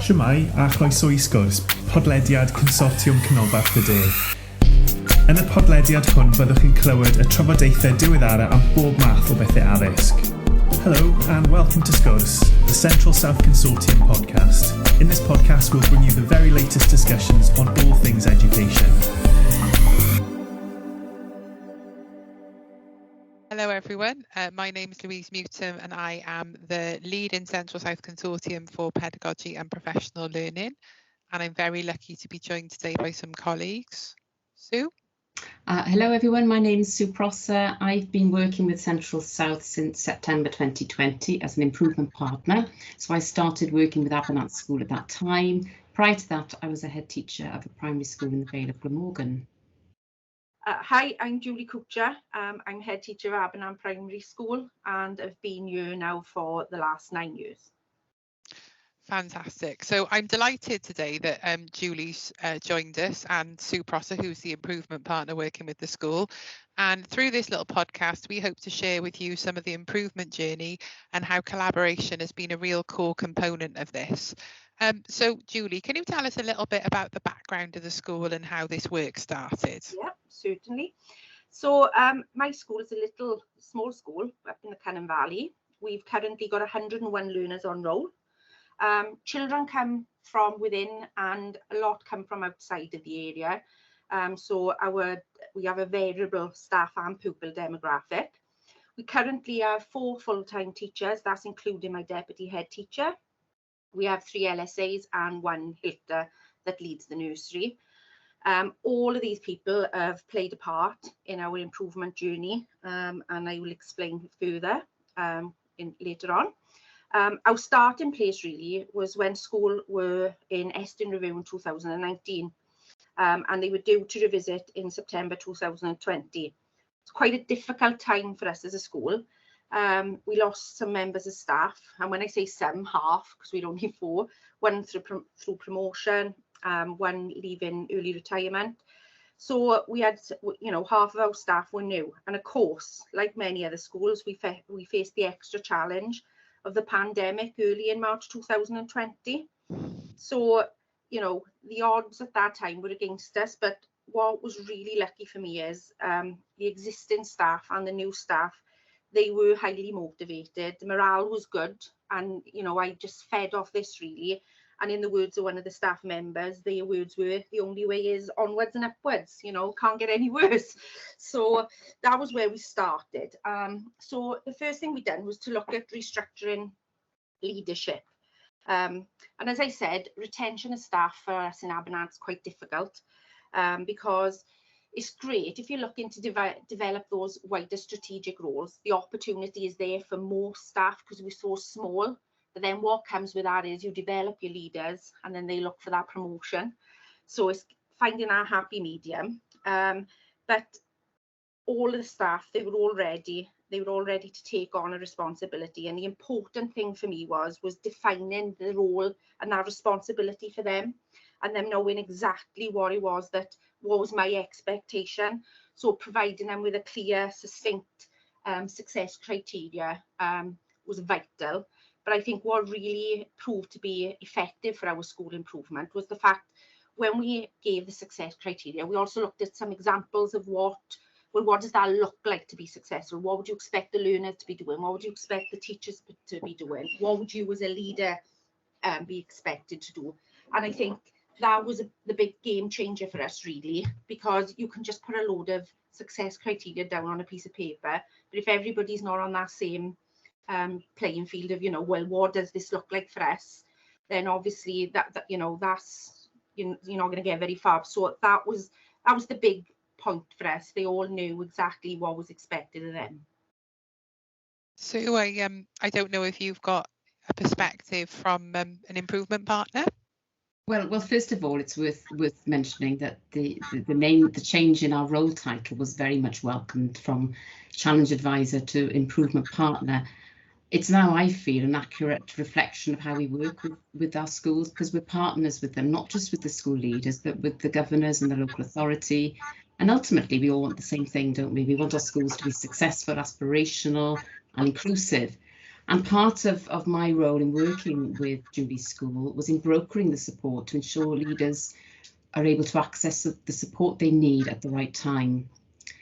Shwmae a chroeso I Sgwrs, podlediad Consortiwm Canolbarth y De. Yn y podlediad hwn byddwch chi'n clywed y trafodaethau diweddara am bob math o bethau addysg. Hello and welcome to Sgwrs, the Central South Consortium podcast. In this podcast we'll bring you the very latest discussions on all things education. Hello everyone, my name is Louise Mutum and I am the lead in Central South Consortium for Pedagogy and Professional Learning, and I'm very lucky to be joined today by some colleagues. Sue? Hello everyone, my name is Sue Prosser. I've been working with Central South since September 2020 as an improvement partner. So I started working with Abernant School at that time. Prior to that, I was a head teacher of a primary school in the Vale of Glamorgan. Hi, I'm Kucia. I'm head teacher of Abernant Primary School and I've been here now for the last 9 years. Fantastic. So I'm delighted today that Julie's joined us and Sue Prosser, who's the improvement partner working with the school. And through this little podcast, we hope to share with you some of the improvement journey and how collaboration has been a real core component of this. So Julie, can you tell us a little bit about the background of the school and how this work started? Yeah, certainly. So my school is a small school up in the Cannon Valley. We've currently got 101 learners on roll. Children come from within and a lot come from outside of the area. So we have a variable staff and pupil demographic. We currently have 4 full-time teachers, that's including my deputy head teacher. We have 3 LSAs and 1 headteacher that leads the nursery. All of these people have played a part in our improvement journey, and I will explain further later on. Our starting place really was when school were in Eston Review in 2019, and they were due to revisit in September 2020. It's quite a difficult time for us as a school. We lost some members of staff, and when I say some, half, because we'd only 4, one through promotion, one leaving early retirement. So we had, half of our staff were new, and of course, like many other schools, we faced the extra challenge of the pandemic early in March 2020. So, the odds at that time were against us, but what was really lucky for me is the existing staff and the new staff, they were highly motivated. The morale was good, and I just fed off this really. And in the words of one of the staff members, their words were, the only way is onwards and upwards, can't get any worse. So that was where we started. So the first thing we done was to look at restructuring leadership. And as I said, retention of staff for us in Abernant is quite difficult because it's great if you're looking to develop those wider strategic roles. The opportunity is there for more staff because we're so small. But then what comes with that is you develop your leaders and then they look for that promotion. So it's finding our happy medium. But all of the staff, they were all ready to take on a responsibility. And the important thing for me was defining the role and that responsibility for them, and them knowing exactly what it was that was my expectation. So providing them with a clear, succinct success criteria was vital. But I think what really proved to be effective for our school improvement was the fact when we gave the success criteria, we also looked at some examples of what does that look like to be successful? What would you expect the learners to be doing? What would you expect the teachers to be doing? What would you as a leader be expected to do? And I think that was the big game changer for us really, because you can just put a load of success criteria down on a piece of paper, but if everybody's not on that same playing field of what does this look like for us, then obviously that's you're not going to get very far. So that was the big point for us. They all knew exactly what was expected of them. So I don't know if you've got a perspective from an improvement partner. Well, first of all, it's worth mentioning that the change in our role title was very much welcomed from challenge advisor to improvement partner. It's now, I feel, an accurate reflection of how we work with our schools, because we're partners with them, not just with the school leaders, but with the governors and the local authority. And ultimately, we all want the same thing, don't we? We want our schools to be successful, aspirational and inclusive. And part of my role in working with Julie's school was in brokering the support to ensure leaders are able to access the support they need at the right time.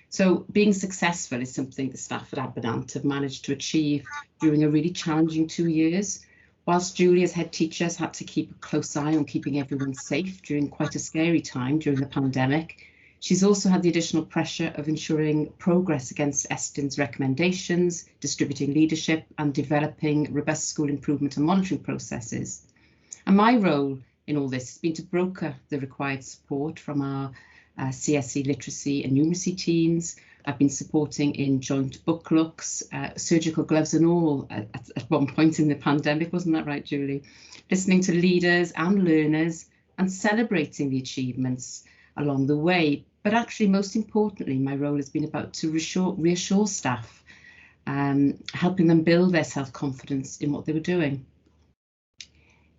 So being successful is something the staff at Abernant have managed to achieve during a really challenging 2 years. Whilst Julie as head teacher has had to keep a close eye on keeping everyone safe during quite a scary time during the pandemic, she's also had the additional pressure of ensuring progress against Eston's recommendations, distributing leadership and developing robust school improvement and monitoring processes. And my role in all this has been to broker the required support from our CSC literacy and numeracy teams. I've been supporting in joint book looks, surgical gloves and all at one point in the pandemic, wasn't that right, Julie? Listening to leaders and learners and celebrating the achievements along the way. But actually, most importantly, my role has been about to reassure staff, helping them build their self-confidence in what they were doing.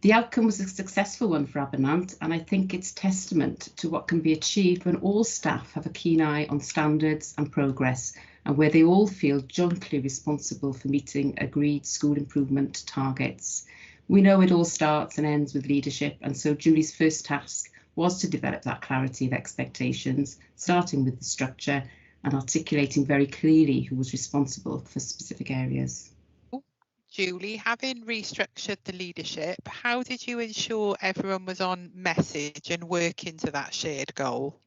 The outcome was a successful one for Abernant, and I think it's testament to what can be achieved when all staff have a keen eye on standards and progress, and where they all feel jointly responsible for meeting agreed school improvement targets. We know it all starts and ends with leadership, and so Julie's first task was to develop that clarity of expectations, starting with the structure and articulating very clearly who was responsible for specific areas. Julie, having restructured the leadership, how did you ensure everyone was on message and working to that shared goal?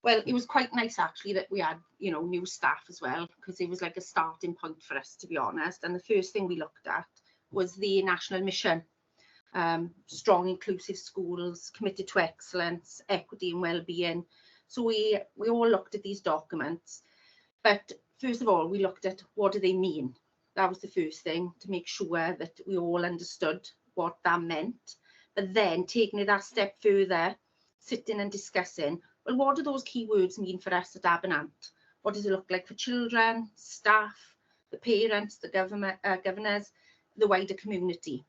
Well, it was quite nice actually that we had, new staff as well, because it was like a starting point for us, to be honest. And the first thing we looked at was the national mission. Strong, inclusive schools, committed to excellence, equity and well-being. So we all looked at these documents. But first of all, we looked at what do they mean? That was the first thing, to make sure that we all understood what that meant. But then taking it that step further, sitting and discussing, well, what do those key words mean for us at Abernant? What does it look like for children, staff, the parents, the governors, the wider community?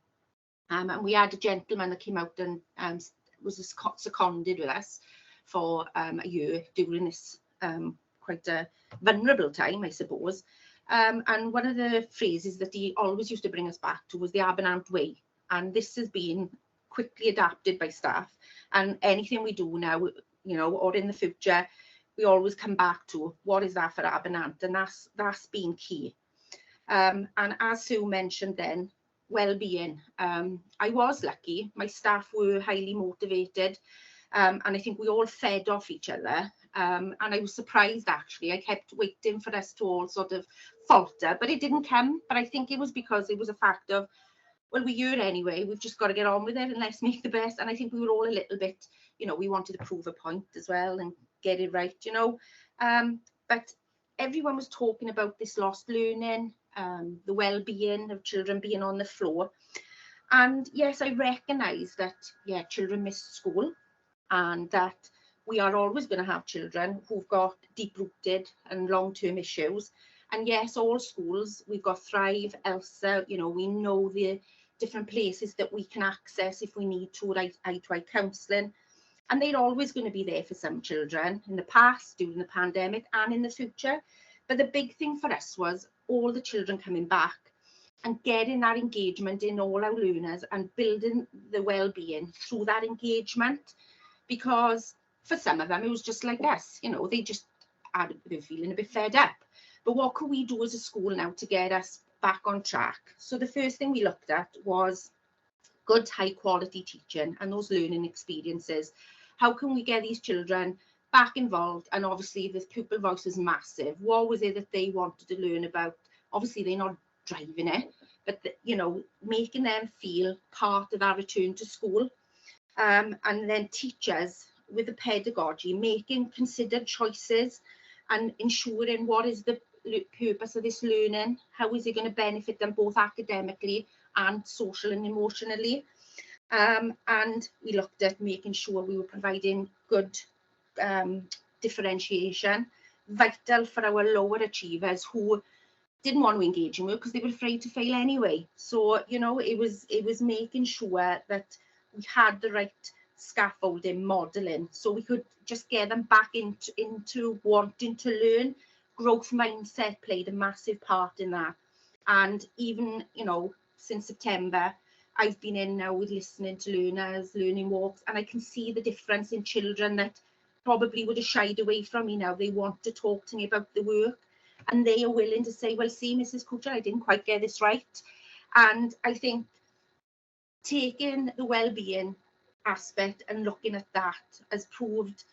And we had a gentleman that came out and was seconded with us for a year during this quite a vulnerable time, I suppose. And one of the phrases that he always used to bring us back to was the Abernant way. And this has been quickly adapted by staff. And anything we do now, or in the future, we always come back to what is that for Abernant? And that's been key. And as Sue mentioned then, well-being. I was lucky. My staff were highly motivated. And I think we all fed off each other. And I was surprised, actually. I kept waiting for us to all sort of falter, but it didn't come. But I think it was because it was a fact of, well, we're here anyway. We've just got to get on with it and let's make the best. And I think we were all a little bit, we wanted to prove a point as well and get it right, But everyone was talking about this lost learning, the well-being of children being on the floor. And yes, I recognise that, children miss school and that we are always going to have children who've got deep-rooted and long-term issues. And yes, all schools, we've got Thrive, ELSA, we know the different places that we can access if we need to, eye-to-eye counselling. And they're always going to be there for some children in the past, during the pandemic and in the future. But the big thing for us was all the children coming back and getting that engagement in all our learners and building the well-being through that engagement. Because for some of them, it was just like us, they just they were feeling a bit fed up. But what could we do as a school now to get us back on track? So the first thing we looked at was good, high quality teaching and those learning experiences. How can we get these children back involved? And obviously the pupil voice was massive. What was it that they wanted to learn about? Obviously they're not driving it, but making them feel part of our return to school. And then teachers with the pedagogy, making considered choices and ensuring what is the purpose of this learning, how is it going to benefit them both academically and social and emotionally. And we looked at making sure we were providing good differentiation, vital for our lower achievers who didn't want to engage in work because they were afraid to fail anyway. So, it was making sure that we had the right scaffolding modelling so we could just get them back into wanting to learn. Growth mindset played a massive part in that. And even, since September, I've been in now with listening to learners, learning walks, and I can see the difference in children that probably would have shied away from me now. They want to talk to me about the work, and they are willing to say, well, see, Mrs. Kucia, I didn't quite get this right. And I think taking the well-being aspect and looking at that has proved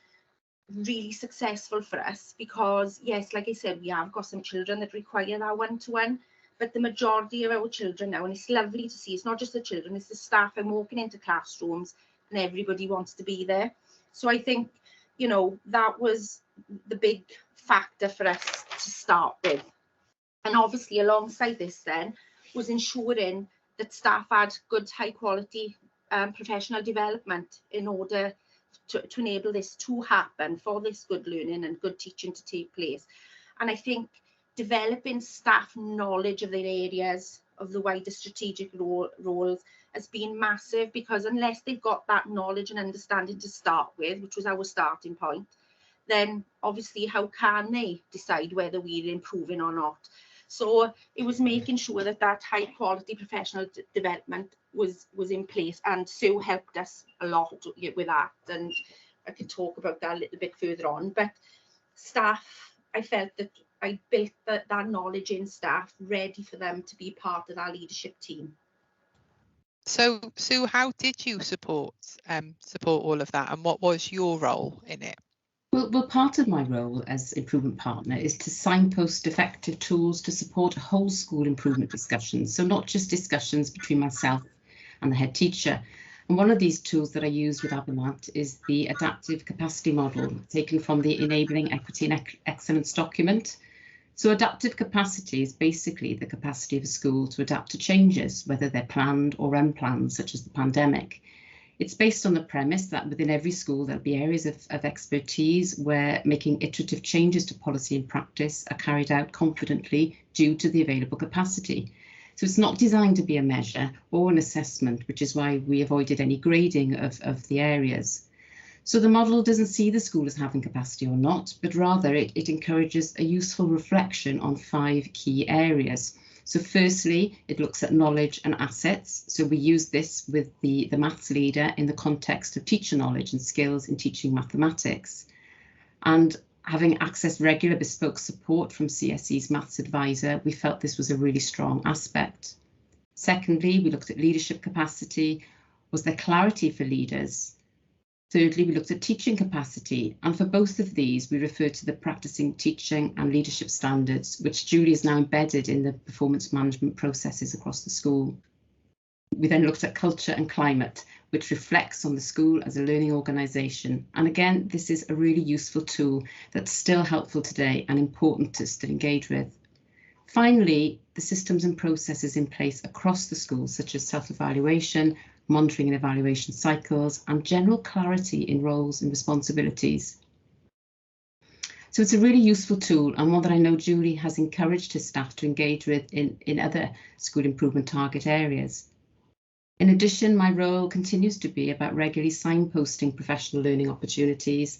really successful for us, because yes, like I said, we have got some children that require that one-to-one, but the majority of our children now, and it's lovely to see, it's not just the children, it's the staff. I'm walking into classrooms and everybody wants to be there. So I think, that was the big factor for us to start with. And obviously alongside this then was ensuring that staff had good, high quality professional development in order to enable this to happen, for this good learning and good teaching to take place. And I think developing staff knowledge of their areas, of the wider strategic roles, has been massive, because unless they've got that knowledge and understanding to start with, which was our starting point, then obviously how can they decide whether we're improving or not? So it was making sure that that high quality professional development was in place, and Sue helped us a lot with that, and I can talk about that a little bit further on. But staff, I felt that I built that knowledge in staff, ready for them to be part of our leadership team. So Sue, how did you support all of that, and what was your role in it? Well, part of my role as improvement partner is to signpost effective tools to support whole school improvement discussions. So not just discussions between myself and the head teacher. And one of these tools that I use with Abernant is the adaptive capacity model, taken from the Enabling Equity and Excellence document. So adaptive capacity is basically the capacity of a school to adapt to changes, whether they're planned or unplanned, such as the pandemic. It's based on the premise that within every school there'll be areas of expertise where making iterative changes to policy and practice are carried out confidently due to the available capacity. So it's not designed to be a measure or an assessment, which is why we avoided any grading of the areas. So the model doesn't see the school as having capacity or not, but rather it encourages a useful reflection on 5 key areas. So firstly, it looks at knowledge and assets. So we use this with the maths leader in the context of teacher knowledge and skills in teaching mathematics. And having accessed regular bespoke support from CSC's maths advisor, we felt this was a really strong aspect. Secondly, we looked at leadership capacity. Was there clarity for leaders? Thirdly, we looked at teaching capacity, and for both of these, we referred to the practicing teaching and leadership standards, which Julie is now embedded in the performance management processes across the school. We then looked at culture and climate, which reflects on the school as a learning organisation. And again, this is a really useful tool that's still helpful today and important to still engage with. Finally, the systems and processes in place across the school, such as self-evaluation, monitoring and evaluation cycles, and general clarity in roles and responsibilities. So it's a really useful tool, and one that I know Julie has encouraged her staff to engage with in other school improvement target areas. In addition, my role continues to be about regularly signposting professional learning opportunities.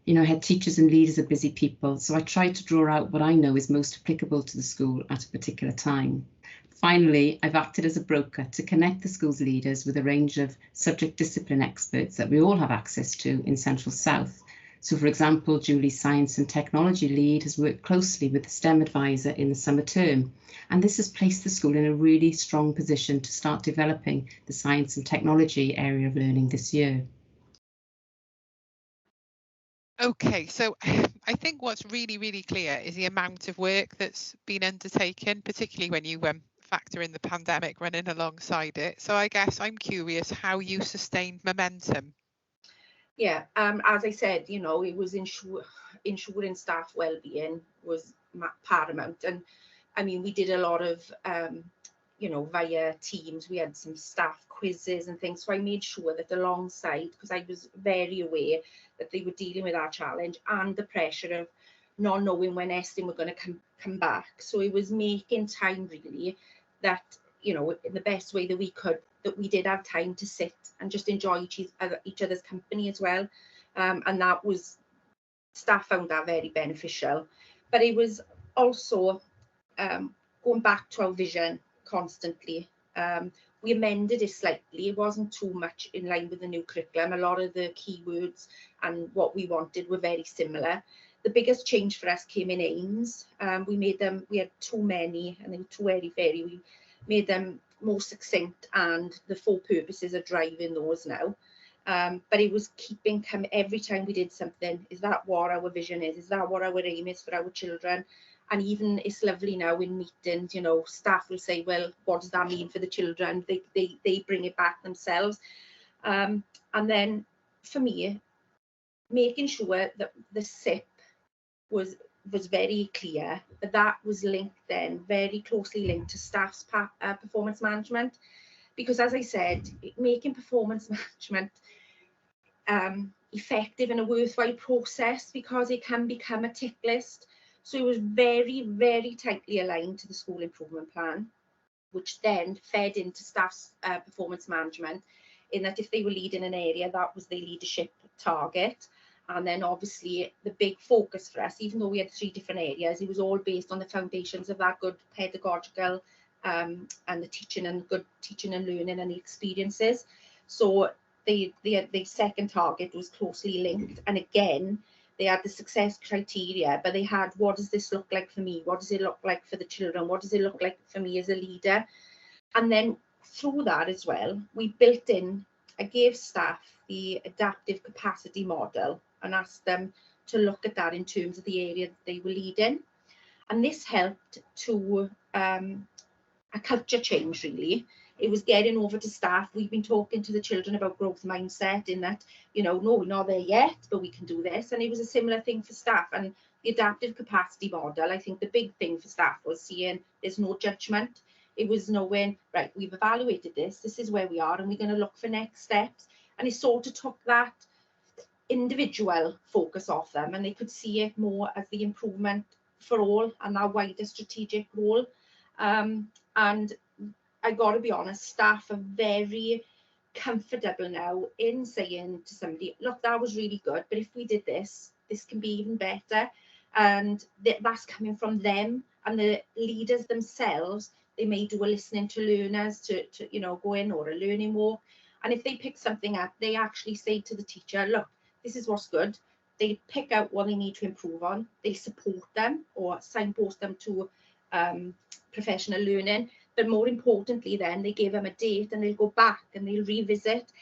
Head teachers and leaders are busy people, so I try to draw out what I know is most applicable to the school at a particular time. Finally, I've acted as a broker to connect the school's leaders with a range of subject discipline experts that we all have access to in Central South. So, for example, Julie's Science and Technology lead has worked closely with the STEM advisor in the summer term, and this has placed the school in a really strong position to start developing the science and technology area of learning this year. Okay, so I think what's really, really clear is the amount of work that's been undertaken, particularly when you factor in the pandemic running alongside it. So I guess I'm curious how you sustained momentum. Yeah, as I said, it was ensuring staff well-being was paramount. And I mean, we did a lot of, via Teams, we had some staff quizzes and things. So I made sure that alongside, because I was very aware that they were dealing with our challenge and the pressure of not knowing when Estin were going to come back. So it was making time really that, in the best way that we could, that we did have time to sit and just enjoy each other's company as well. And that was, staff found that very beneficial. But it was also going back to our vision constantly. We amended it slightly. It wasn't too much in line with the new curriculum. A lot of the keywords and what we wanted were very similar. The biggest change for us came in aims. We had too many and they were too airy-fairy. We made them more succinct, and the 4 purposes are driving those now. But it was every time we did something, is that what our vision is? Is that what our aim is for our children? And even it's lovely now in meetings, you know, staff will say, well, what does that mean for the children? They bring it back themselves. And then for me, making sure that the SIP was very clear, but that was linked then, very closely linked to staff's performance management. Because as I said, making performance management effective and a worthwhile process, because it can become a tick list. So it was very, very tightly aligned to the school improvement plan, which then fed into staff's performance management, in that if they were leading an area, that was their leadership target. And then obviously the big focus for us, even though we had 3 different areas, it was all based on the foundations of that good pedagogical and the teaching and good teaching and learning and the experiences. So the second target was closely linked. And again, they had the success criteria, but they had, what does this look like for me? What does it look like for the children? What does it look like for me as a leader? And then through that as well, we built in, I gave staff the adaptive capacity model and asked them to look at that in terms of the area that they were leading. And this helped to a culture change, really. It was getting over to staff. We've been talking to the children about growth mindset, in that, you know, no, we're not there yet, but we can do this. And it was a similar thing for staff. And the adaptive capacity model, I think the big thing for staff was seeing there's no judgment. It was knowing, right, we've evaluated this is where we are, and we're going to look for next steps. And it sort of took that individual focus off them, and they could see it more as the improvement for all and that wider strategic role. And I got to be honest, staff are very comfortable now in saying to somebody, look, that was really good, but if we did this, this can be even better. And that's coming from them and the leaders themselves. They may do a listening to learners to you know, go in, or a learning walk. And if they pick something up, they actually say to the teacher, look, this is what's good. They pick out what they need to improve on. They support them or signpost them to professional learning. But more importantly, then they give them a date and they'll go back and they'll revisit.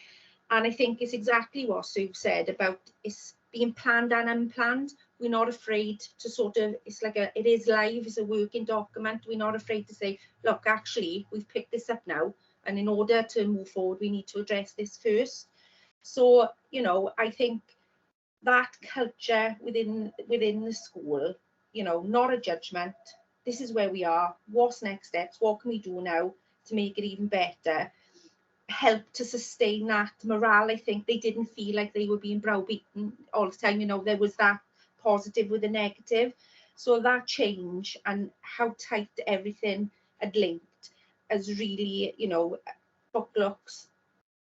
And I think it's exactly what Sue said about it's being planned and unplanned. We're not afraid to sort of, it's like it is live, it's a working document. We're not afraid to say, look, actually, we've picked this up now, and in order to move forward, we need to address this first. So, you know, I think that culture within the school, you know, not a judgment. This is where we are. What's next steps? What can we do now to make it even better? Help to sustain that morale. I think they didn't feel like they were being browbeaten all the time. You know, there was that positive with the negative. So that change and how tight everything had linked has really, you know, book looks,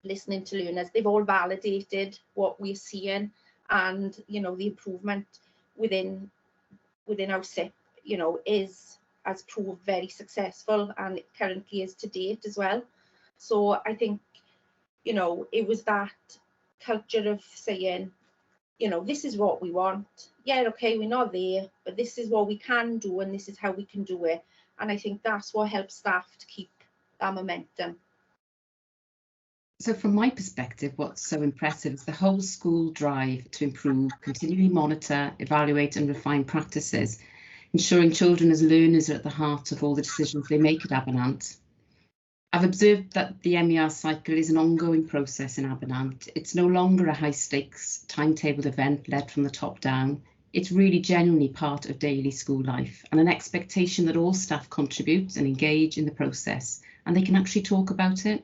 listening to learners, they've all validated what we're seeing, and, you know, the improvement within our SIP, you know, has proved very successful, and it currently is to date as well. So I think, you know, it was that culture of saying, you know, this is what we want. Yeah, okay, we're not there, but this is what we can do, and this is how we can do it. And I think that's what helps staff to keep that momentum. So from my perspective, what's so impressive is the whole school drive to improve, continually monitor, evaluate and refine practices, ensuring children as learners are at the heart of all the decisions they make at Abernant. I've observed that the MER cycle is an ongoing process in Abernant. It's no longer a high stakes timetabled event led from the top down. It's really genuinely part of daily school life, and an expectation that all staff contribute and engage in the process, and they can actually talk about it.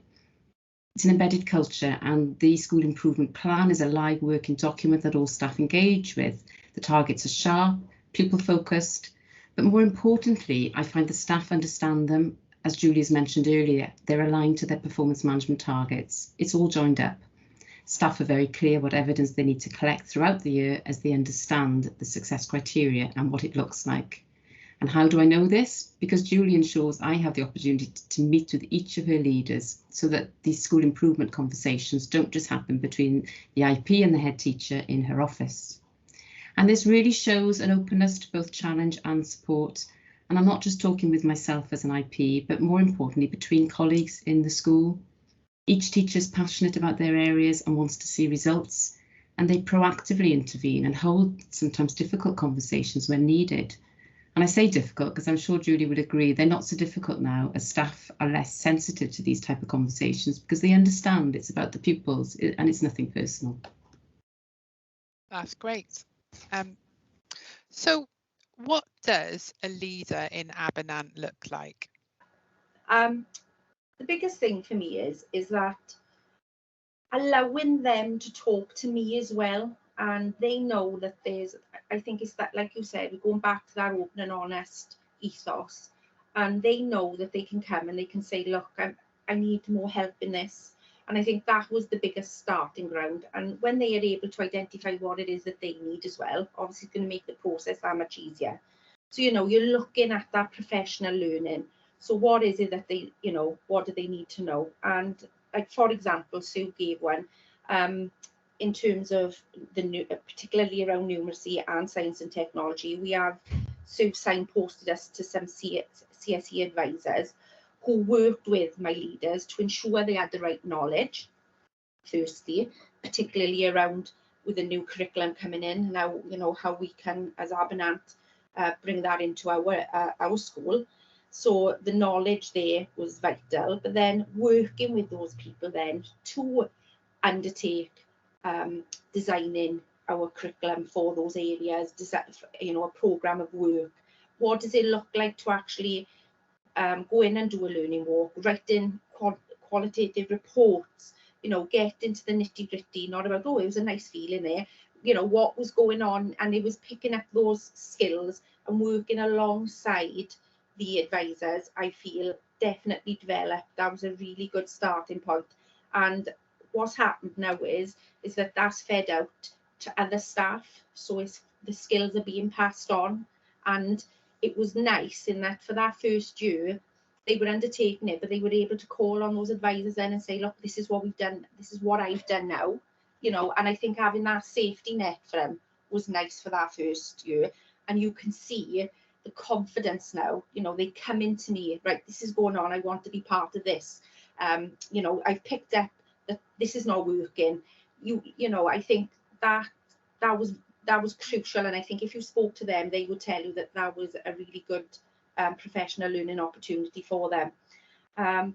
It's an embedded culture, and the school improvement plan is a live working document that all staff engage with. The targets are sharp, pupil focused, but more importantly, I find the staff understand them. As Julie's mentioned earlier, they're aligned to their performance management targets. It's all joined up. Staff are very clear what evidence they need to collect throughout the year as they understand the success criteria and what it looks like. And how do I know this? Because Julie ensures I have the opportunity to meet with each of her leaders so that these school improvement conversations don't just happen between the IP and the head teacher in her office. And this really shows an openness to both challenge and support. And I'm not just talking with myself as an IP, but more importantly, between colleagues in the school. Each teacher is passionate about their areas and wants to see results, and they proactively intervene and hold sometimes difficult conversations when needed. And I say difficult because I'm sure Julie would agree they're not so difficult now as staff are less sensitive to these type of conversations because they understand it's about the pupils and it's nothing personal. That's great. So what does a leader in Abernant look like? The biggest thing for me is that allowing them to talk to me as well, and they know that I think it's that, like you said, we're going back to that open and honest ethos, and they know that they can come and they can say, look, I need more help in this. And I think that was the biggest starting ground. And when they are able to identify what it is that they need as well, obviously it's going to make the process that much easier. So, you know, you're looking at that professional learning. So what is it that they, you know, what do they need to know? And like, for example, Sue gave one in terms of particularly around numeracy and science and technology. We have Sue signposted us to some CSC advisors who worked with my leaders to ensure they had the right knowledge, firstly, particularly around with the new curriculum coming in, now, you know, how we can, as Abernant, bring that into our school. So the knowledge there was vital, but then working with those people then to undertake designing our curriculum for those areas, you know, a programme of work. What does it look like to actually go in and do a learning walk, writing qualitative reports, you know, get into the nitty gritty, not about, oh, it was a nice feeling there, you know, what was going on, and it was picking up those skills and working alongside the advisors. I feel definitely developed. That was a really good starting point. And what's happened now is that that's fed out to other staff, so the skills are being passed on. And it was nice in that for that first year, they were undertaking it, but they were able to call on those advisors then and say, look, this is what we've done, this is what I've done now, you know. And I think having that safety net for them was nice for that first year. And you can see the confidence now, you know, they come into me, right, this is going on, I want to be part of this. You know, I've picked up that this is not working. You know, I think that was crucial, and I think if you spoke to them, they would tell you that that was a really good professional learning opportunity for them.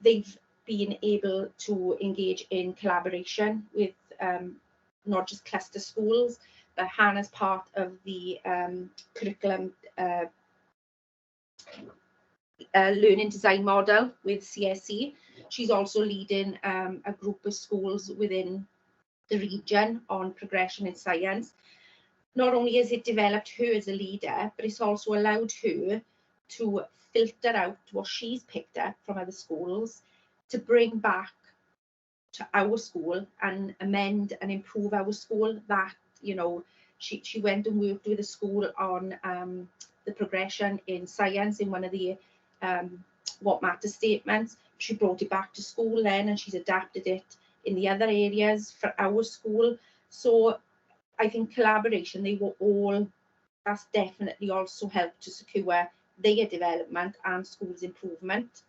They've been able to engage in collaboration with not just cluster schools, but Hannah's part of the curriculum learning design model with CSC. She's also leading a group of schools within the region on progression in science. Not only has it developed her as a leader, but it's also allowed her to filter out what she's picked up from other schools to bring back to our school and amend and improve our school. That, you know, she went and worked with a school on the progression in science in one of the what matters statements. She brought it back to school then, and she's adapted it in the other areas for our school. So I think collaboration, that's definitely also helped to secure their development and schools improvement.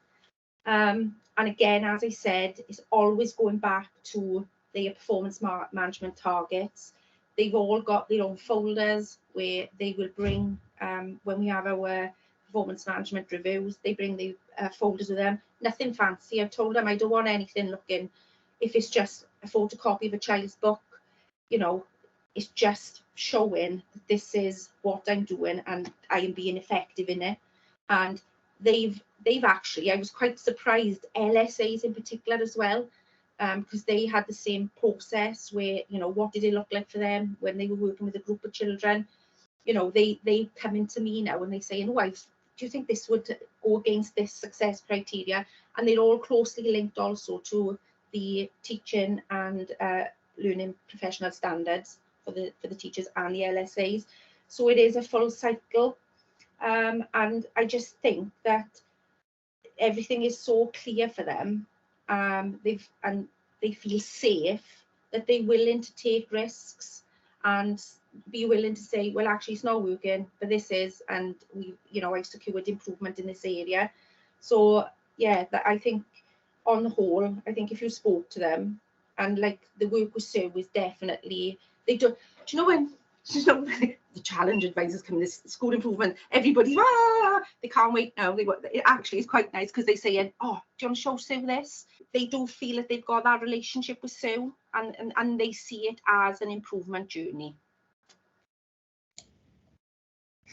And again, as I said, it's always going back to their performance management targets. They've all got their own folders where they will bring, when we have our performance management reviews, they bring the folders with them. Nothing fancy. I've told them I don't want anything looking, if it's just a photocopy of a child's book, you know, it's just showing that this is what I'm doing and I am being effective in it. And they've actually, I was quite surprised, LSAs in particular as well, because they had the same process where, you know, what did it look like for them when they were working with a group of children? You know, they come into me now and they say, oh, do you think this would go against this success criteria? And they're all closely linked also to the teaching and learning professional standards for the teachers and the LSAs. So it is a full cycle. And I just think that everything is so clear for them. They feel safe, that they're willing to take risks and be willing to say, well, actually it's not working, but this is, and I've secured improvement in this area. So yeah, I think on the whole, I think if you spoke to them, and like the work with Sue was definitely, they do you know when the challenge advisors come in, this school improvement, everybody's they can't wait now. It actually is quite nice because they say, oh, do you want to show Sue this? They do feel that they've got that relationship with Sue, and they see it as an improvement journey.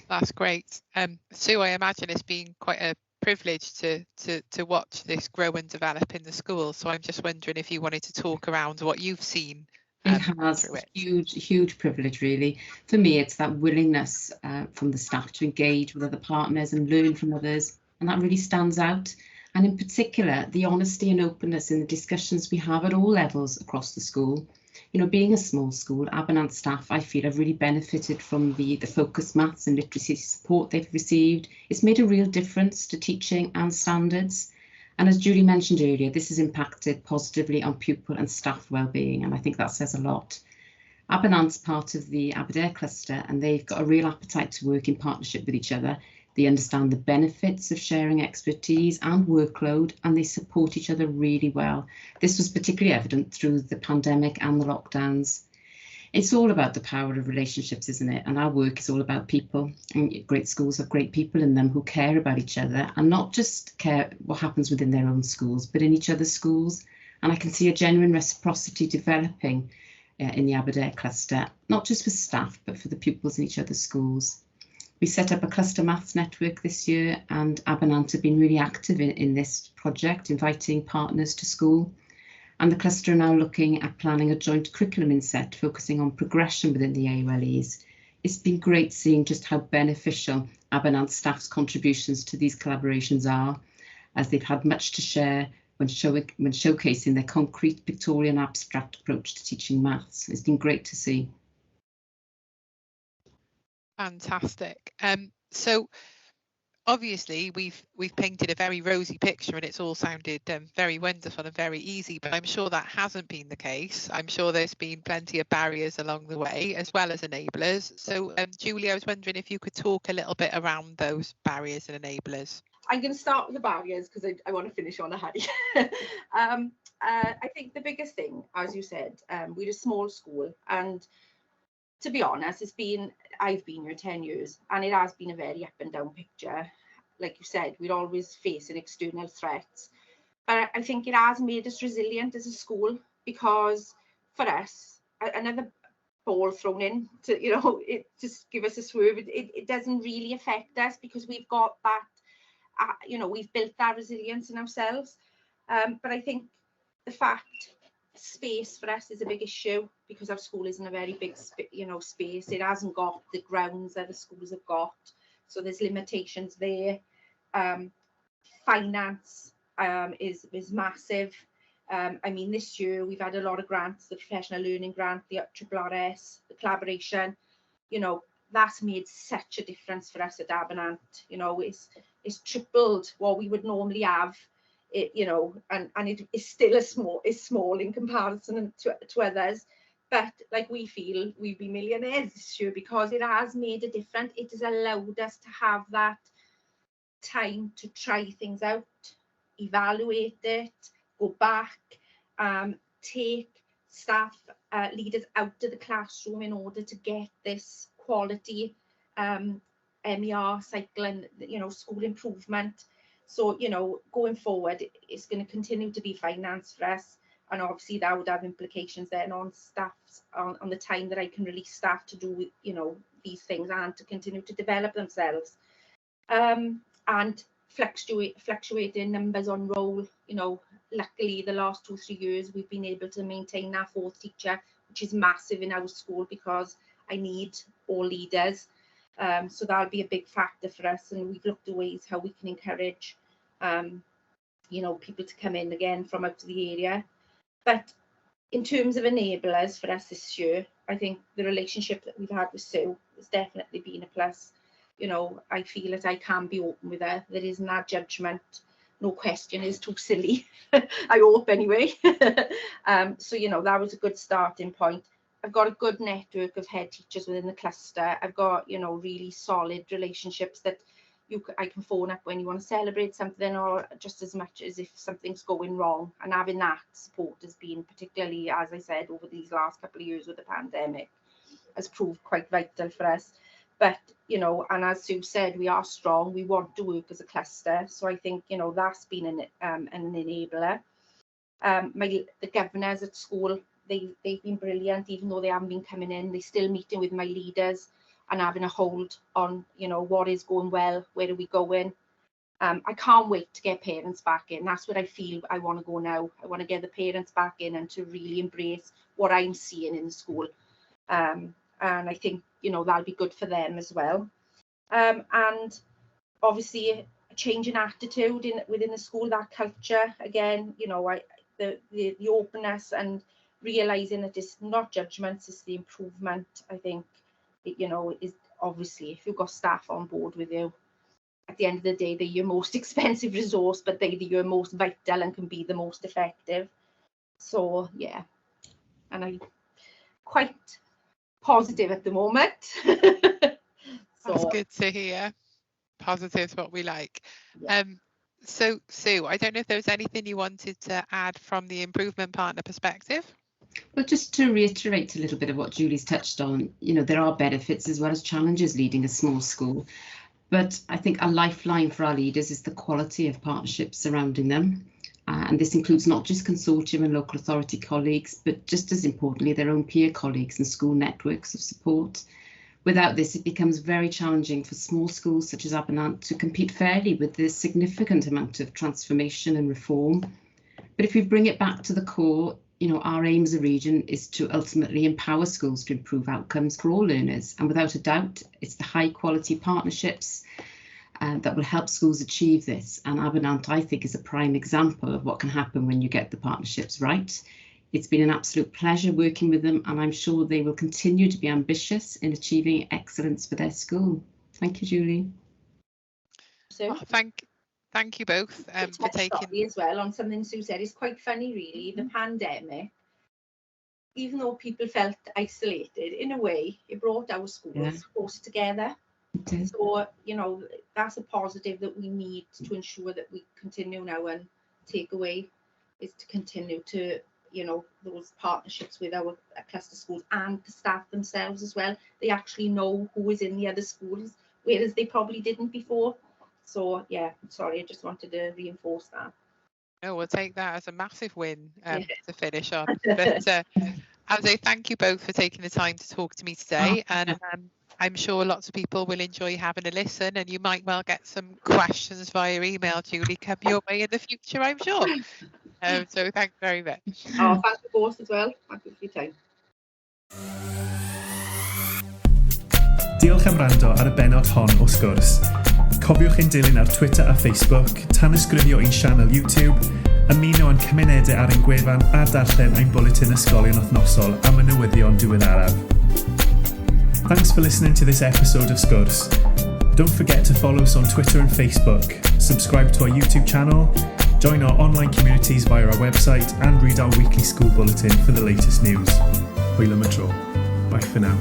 That's great. Sue, I imagine it's been quite a privilege to watch this grow and develop in the school. So I'm just wondering if you wanted to talk around what you've seen. It has huge privilege, really. For me, it's that willingness from the staff to engage with other partners and learn from others, and that really stands out. And in particular, the honesty and openness in the discussions we have at all levels across the school. Being a small school, Abernant staff, I feel, have really benefited from the focused maths and literacy support they've received. It's made a real difference to teaching and standards. And as Julie mentioned earlier, this has impacted positively on pupil and staff wellbeing, and I think that says a lot. Abernant's part of the Aberdare cluster, and they've got a real appetite to work in partnership with each other. They understand the benefits of sharing expertise and workload, and they support each other really well. This was particularly evident through the pandemic and the lockdowns. It's all about the power of relationships, isn't it? And our work is all about people. And great schools have great people in them who care about each other, and not just care what happens within their own schools, but in each other's schools. And I can see a genuine reciprocity developing in the Aberdare cluster, not just for staff, but for the pupils in each other's schools. We set up a cluster maths network this year, and Abernant have been really active in this project, inviting partners to school. And the cluster are now looking at planning a joint curriculum inset focusing on progression within the AOLEs. It's been great seeing just how beneficial Abernant staff's contributions to these collaborations are, as they've had much to share when showcasing their concrete Victorian abstract approach to teaching maths. It's been great to see. Fantastic. So obviously we've painted a very rosy picture, and it's all sounded very wonderful and very easy, but I'm sure that hasn't been the case. I'm sure there's been plenty of barriers along the way, as well as enablers. So Julie, I was wondering if you could talk a little bit around those barriers and enablers. I'm going to start with the barriers because I want to finish on a high. I think the biggest thing, as you said, we're a small school, and to be honest, I've been here 10 years, and it has been a very up and down picture. Like you said, we're always facing external threats, but I think it has made us resilient as a school, because for us, another ball thrown in to, it just give us a swerve. It doesn't really affect us because we've got that, we've built that resilience in ourselves. But I think the fact space for us is a big issue, because our school isn't a very big space. It hasn't got the grounds that the schools have got, so there's limitations there. Finance is massive. I mean, this year we've had a lot of grants, the professional learning grant, the SGWRS, the collaboration. That's made such a difference for us at Abernant. It's tripled what we would normally have. It, and it is still small in comparison to others, but like we feel we'd be millionaires this year because it has made a difference. It has allowed us to have that time to try things out, evaluate it, go back, take staff leaders out of the classroom in order to get this quality MER cycle and school improvement. So, going forward, it's going to continue to be finance for us. And obviously that would have implications then on staff, on the time that I can release staff to do, these things and to continue to develop themselves. And fluctuating numbers on roll. Luckily the last 2-3 years, we've been able to maintain our 4th teacher, which is massive in our school because I need all leaders. So that'll be a big factor for us, and we've looked at ways how we can encourage people to come in again from out of the area. But in terms of enablers for us this year, I think the relationship that we've had with Sue has definitely been a plus. you know, I feel that I can be open with her. There isn't that judgment. No question is too silly. I hope anyway. So, you know, that was a good starting point. I've got a good network of head teachers within the cluster. I've got, you know, really solid relationships that I can phone up when you want to celebrate something, or just as much as if something's going wrong. And having that support has been, particularly, as I said, over these last couple of years with the pandemic, has proved quite vital for us. But, you know, and as Sue said, we are strong. We want to work as a cluster. So I think, you know, that's been an enabler. The governors at school, they've been brilliant, even though they haven't been coming in. They're still meeting with my leaders and having a hold on, you know, what is going well, where are we going. I can't wait to get parents back in. That's what I feel I want to go now. I want to get the parents back in and to really embrace what I'm seeing in the school. And I think, you know, that'll be good for them as well. And obviously a change in attitude within the school, that culture, again, you know, the openness and realizing that it's not judgments, it's the improvement. I think, you know, is obviously, if you've got staff on board with you, at the end of the day, they're your most expensive resource, but they're your most vital and can be the most effective. So yeah, and I'm quite positive at the moment. That's good to hear. Positive's what we like. Yeah. So Sue, I don't know if there was anything you wanted to add from the improvement partner perspective. Well, just to reiterate a little bit of what Julie's touched on, you know, there are benefits as well as challenges leading a small school. But I think a lifeline for our leaders is the quality of partnerships surrounding them. And this includes not just consortium and local authority colleagues, but just as importantly, their own peer colleagues and school networks of support. Without this, it becomes very challenging for small schools such as Abernant to compete fairly with this significant amount of transformation and reform. But if we bring it back to the core, you know, our aim as a region is to ultimately empower schools to improve outcomes for all learners. And without a doubt, it's the high quality partnerships that will help schools achieve this. And Abernant, I think, is a prime example of what can happen when you get the partnerships right. It's been an absolute pleasure working with them, and I'm sure they will continue to be ambitious in achieving excellence for their school. Thank you, Julie. So, thank you both for taking as well on something Sue said. It's quite funny, really. The pandemic, even though people felt isolated, in a way, it brought our schools close together. So, you know, that's a positive that we need to ensure that we continue now, and take away is to continue to, you know, those partnerships with our cluster schools and the staff themselves as well. They actually know who is in the other schools, whereas they probably didn't before. So yeah, sorry, I just wanted to reinforce that. No, we'll take that as a massive win to finish on. But I'll say thank you both for taking the time to talk to me today, and I'm sure lots of people will enjoy having a listen, and you might well get some questions via email, Julie, come your way in the future, I'm sure. So thanks very much. Oh, thank you both as well. Thank you for your time. Diolch am wrando ar y benod hon o Sgwrs. Cofiwch ein dilyn ar Twitter a Facebook, tanysgrifio ein sianel YouTube, ymuno yn cymunedau ar ein gwefan a darllen ein bwletin ysgolion wythnosol am y newyddion diweddaraf. Thanks for listening to this episode of Sgwrs. Don't forget to follow us on Twitter and Facebook, subscribe to our YouTube channel, join our online communities via our website, and read our weekly school bulletin for the latest news. Hwyl am y tro. Bye for now.